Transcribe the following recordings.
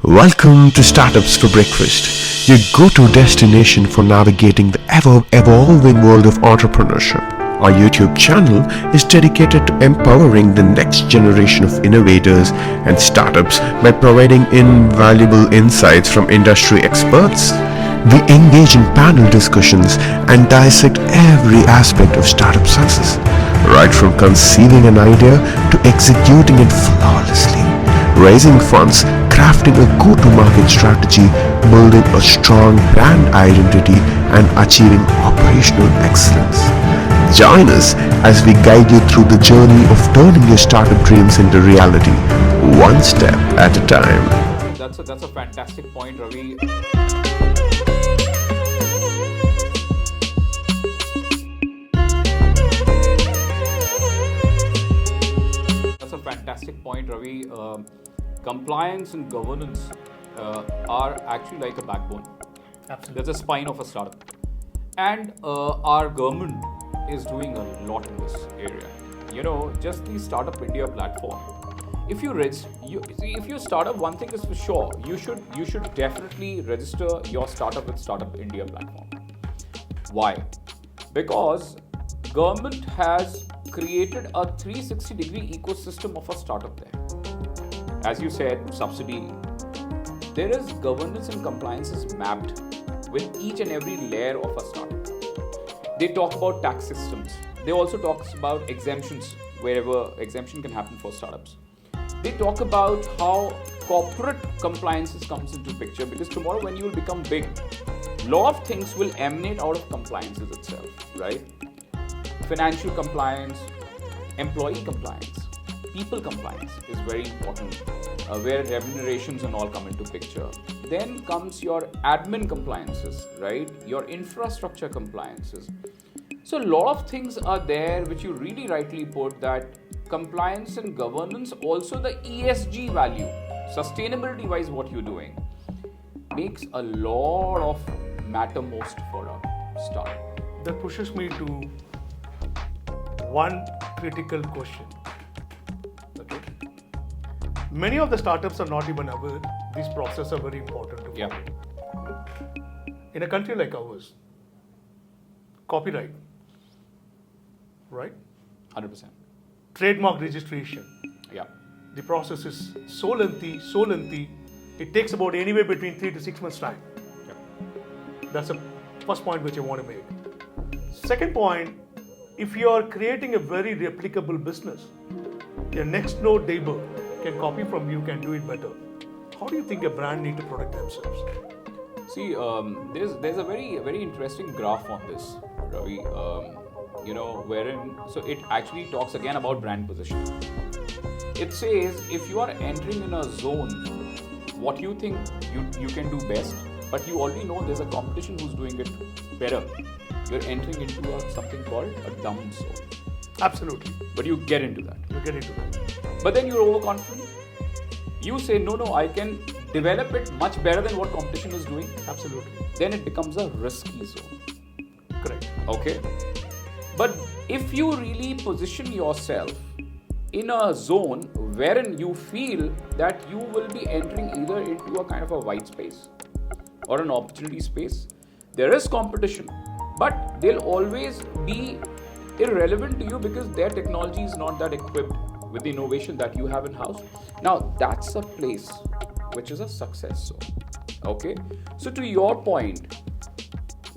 Welcome to Startups for Breakfast, your go-to destination for navigating the ever-evolving world of entrepreneurship. Our YouTube channel is dedicated to empowering the next generation of innovators and startups by providing invaluable insights from industry experts. We engage in panel discussions and dissect every aspect of startup success, right from conceiving an idea to executing it flawlessly, raising funds, crafting a go-to-market strategy, building a strong brand identity, and achieving operational excellence. Join us as we guide you through the journey of turning your startup dreams into reality, one step at a time. That's a fantastic point, Ravi. That's a fantastic point, Ravi. Compliance and governance are actually like a backbone. Absolutely. That's the spine of a startup. And our government is doing a lot in this area. You know, just the Startup India platform. If you start up, one thing is for sure, you should definitely register your startup with Startup India platform. Why? Because government has created a 360-degree ecosystem of a startup there. As you said, subsidy. There is governance and compliances mapped with each and every layer of a startup. They talk about tax systems. They also talk about exemptions, wherever exemption can happen for startups. They talk about how corporate compliances comes into picture, because tomorrow when you will become big, lot of things will emanate out of compliances itself, right? Financial compliance, employee compliance, people compliance is very important, where remunerations and all come into picture. Then comes your admin compliances, right? Your infrastructure compliances. So a lot of things are there which you really rightly put, that compliance and governance, also the ESG value, sustainability wise what you're doing, makes a lot of matter most for a startup. That pushes me to one critical question. Okay. Many of the startups are not even aware these processes are very important to follow. Yeah. In a country like ours, copyright, right? 100%. Trademark registration. Yeah. The process is so lengthy. It takes about anywhere between 3 to 6 months time. Yeah. That's the first point which I want to make. Second point, if you are creating a very replicable business, your next door neighbor can copy from you, can do it better. How do you think a brand need to protect themselves? See, there's a very interesting graph on this, Ravi. Wherein so it actually talks again about brand positioning. It says if you are entering in a zone, what you think you can do best, but you already know there's a competition who's doing it better. You're entering into something called a dumb zone. Absolutely. But you get into that. You get into that. But then you're overconfident. You say, no, I can develop it much better than what competition is doing. Absolutely. Then it becomes a risky zone. Correct. Okay. But if you really position yourself in a zone wherein you feel that you will be entering either into a kind of a white space or an opportunity space, there is competition, but they'll always be irrelevant to you because their technology is not that equipped with the innovation that you have in-house. Now, that's a place which is a success zone. Okay. So to your point,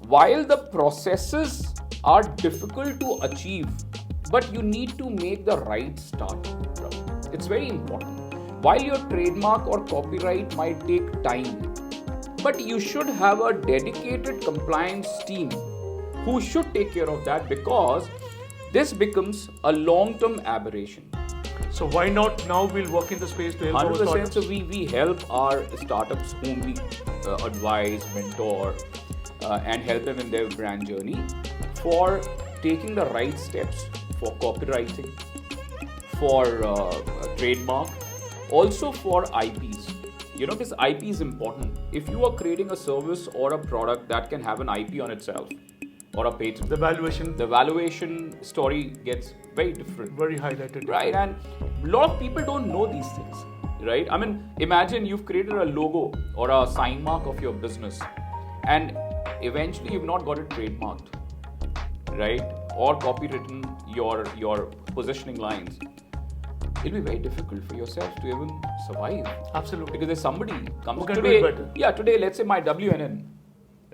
while the processes are difficult to achieve, but you need to make the right start. It's very important. While your trademark or copyright might take time, but you should have a dedicated compliance team who should take care of that, because this becomes a long-term aberration. So why not now we'll work in the space to help our 100%. startups? So we help our startups whom we advise, mentor, and help them in their brand journey for taking the right steps for copywriting, for trademark, also for IPs. This IP is important. If you are creating a service or a product that can have an IP on itself, or a patent, The valuation story gets very different. very highlighted. Right, and a lot of people don't know these things, right? I mean, imagine you've created a logo or a sign mark of your business, and eventually you've not got it trademarked, right? Or copywritten your positioning lines. It'll be very difficult for yourself to even survive. Absolutely. Because if somebody comes Who can today, do it better? yeah, today let's say my WNN,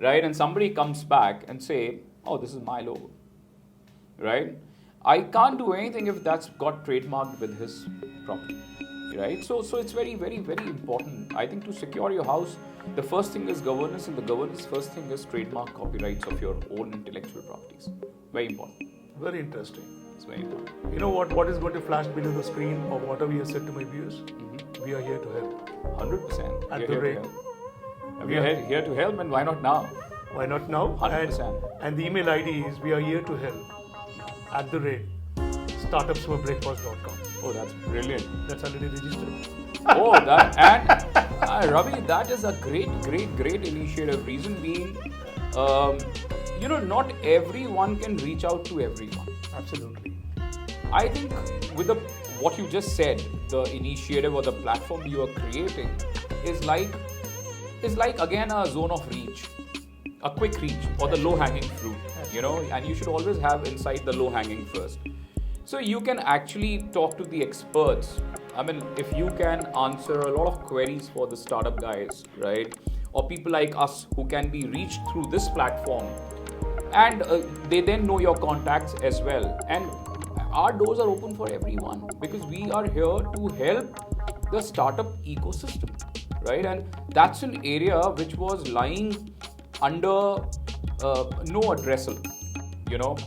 right? And somebody comes back and say, oh, this is my logo, right? I can't do anything if that's got trademarked with his property, right? So it's very, very, very important. I think to secure your house, the first thing is governance, and the governance first thing is trademark copyrights of your own intellectual properties. Very important. Very interesting. It's very important. You know what is going to flash below the screen of whatever you said to my viewers? We are here to help. 100%. At We're the here rate. to help. We are here to help, and why not now? Why not now? 100%. And the email ID is we are here to help @startupsforbreakfast.com. Oh, that's brilliant. That's already registered. Oh, that and Ravi, that is a great initiative. Reason being, not everyone can reach out to everyone. Absolutely. I think with what you just said, the initiative or the platform you are creating is like again a zone of reach, a quick reach or the low-hanging fruit. And you should always have inside the low-hanging first. So you can actually talk to the experts. I mean, if you can answer a lot of queries for the startup guys, right? Or people like us who can be reached through this platform, and they then know your contacts as well. And our doors are open for everyone because we are here to help the startup ecosystem, right? And that's an area which was lying under no addressal.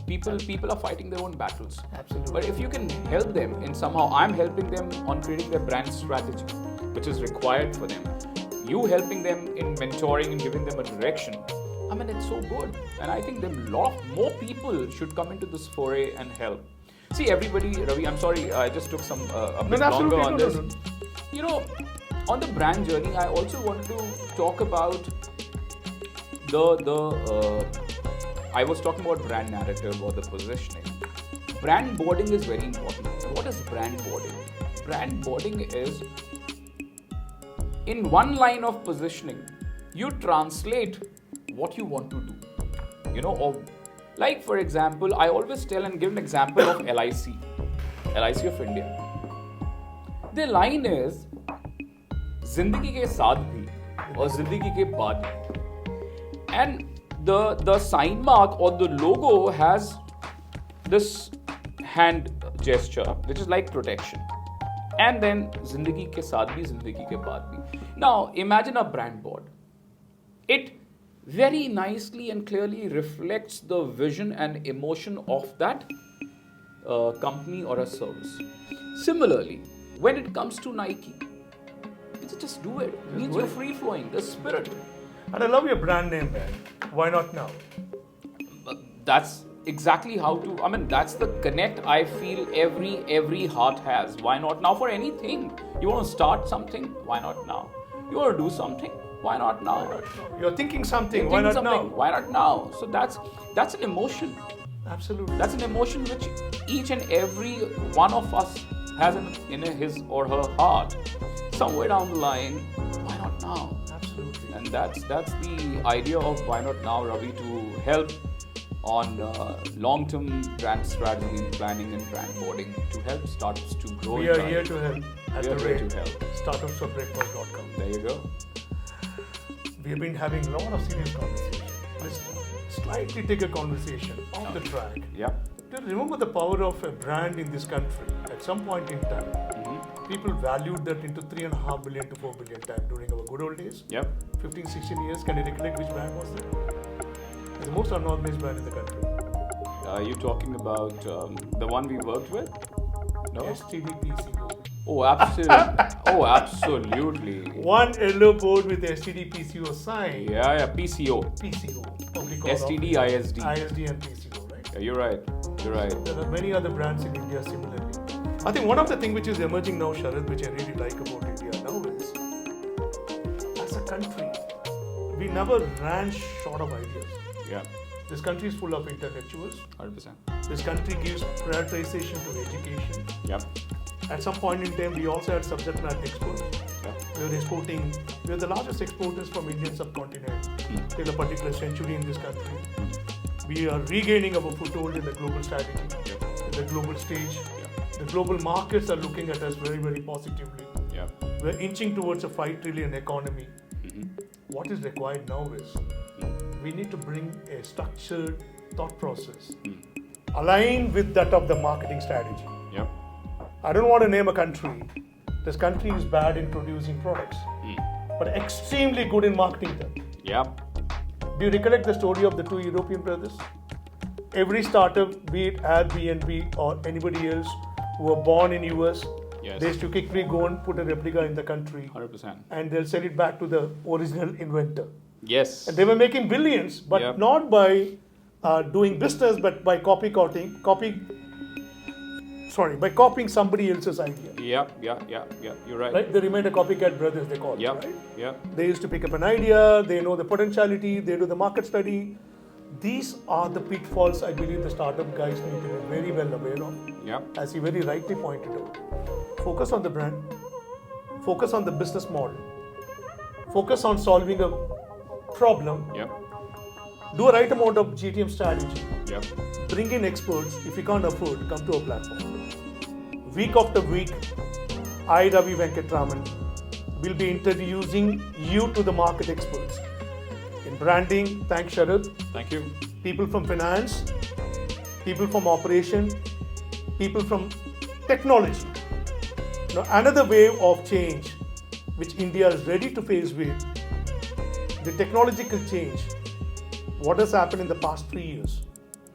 People are fighting their own battles. Absolutely. But if you can help them in somehow, I'm helping them on creating their brand strategy, which is required for them. You helping them in mentoring and giving them a direction. I mean, it's so good. And I think a lot more people should come into this foray and help. See, everybody, Ravi, I'm sorry, I just took a bit longer on this. On the brand journey, I also wanted to talk about I was talking about brand narrative or the positioning. Brand boarding is very important. What is brand boarding? Brand boarding is, in one line of positioning, you translate what you want to do. Or like for example, I always tell and give an example of LIC of India. The line is, Zindagi ke saath bhi aur Zindagi ke baad bhi. And the sign mark or the logo has this hand gesture, which is like protection. And then Zindagi ke saath bhi, Zindagi ke baad bhi. Now imagine a brand board. It very nicely and clearly reflects the vision and emotion of that company or a service. Similarly, when it comes to Nike, just do it. It means you're free flowing, the spirit. And I love your brand name, man. Why not now? That's exactly that's the connect I feel every heart has. Why not now for anything? You want to start something? Why not now? You want to do something? Why not now? You're thinking something. Why not now? Why not now? So that's an emotion. Absolutely. That's an emotion which each and every one of us has in his or her heart. Somewhere down the line, why not now? Absolutely. And that's the idea of why not now, Ravi, to help on long-term brand strategy and planning and brand boarding to help startups to grow. We are here to help. We are here to help. Startupsforbreakfast.com. There you go. We have been having a lot of serious conversations. Let's slightly take a conversation off the track. Yeah. To remember the power of a brand in this country. At some point in time, people valued that into 3.5 billion to 4 billion time during our good old days. Yep. 15, 16 years. Can you recollect which brand was that? It's the most unorganized brand in the country. Are you talking about the one we worked with? No. STDPCO. Oh, absolutely. One yellow board with STDPCO sign. Yeah, PCO. PCO. STD, ISD. ISD and PCO, right? Yeah, you're right. There are many other brands in India similarly. I think one of the things which is emerging now, Sharad, which I really like about India now is, as a country, we never ran short of ideas. Yeah. This country is full of intellectuals. 100%. This country gives prioritization to education. Yep. At some point in time, we also had subject matter experts. Yep. We are the largest exporters from Indian subcontinent till a particular century in this country. We are regaining our foothold in the global strategy, in the global stage. The global markets are looking at us very, very positively. Yep. We're inching towards a 5 trillion economy. What is required now is we need to bring a structured thought process aligned with that of the marketing strategy. Yep. I don't want to name a country. This country is bad in producing products, but extremely good in marketing them. Yep. Do you recollect the story of the two European brothers? Every startup, be it Airbnb or anybody else who were born in US, Yes. they used to quickly go and put a replica in the country 100%. and they'll sell it back to the original inventor. Yes. And they were making billions, but Yep. not by doing business, but by by copying somebody else's idea. Yep. You're right. Right? They remained a copycat brothers, they call it, Yep. right? Yep. They used to pick up an idea, they know the potentiality, they do the market study. These are the pitfalls I believe the startup guys need to be very well aware of. Yep. As he very rightly pointed out. Focus on the brand, focus on the business model, focus on solving a problem, Yep. do a right amount of GTM strategy, Yep. bring in experts. If you can't afford, come to a platform. Week after week, I, Ravi Venkatraman, will be introducing you to the market experts. In branding, thanks Sharad, Thank you. people from finance, people from operation, people from technology. Now, another wave of change which India is ready to face with, the technological change, what has happened in the past 3 years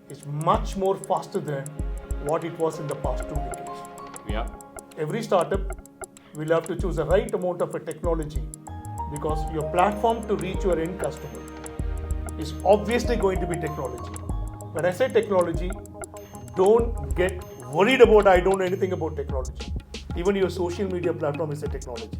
is much more faster than what it was in the past 2 decades. Yeah. Every startup will have to choose the right amount of a technology because your platform to reach your end customer is obviously going to be technology. When I say technology, don't get worried about I don't know anything about technology. Even your social media platform is a technology.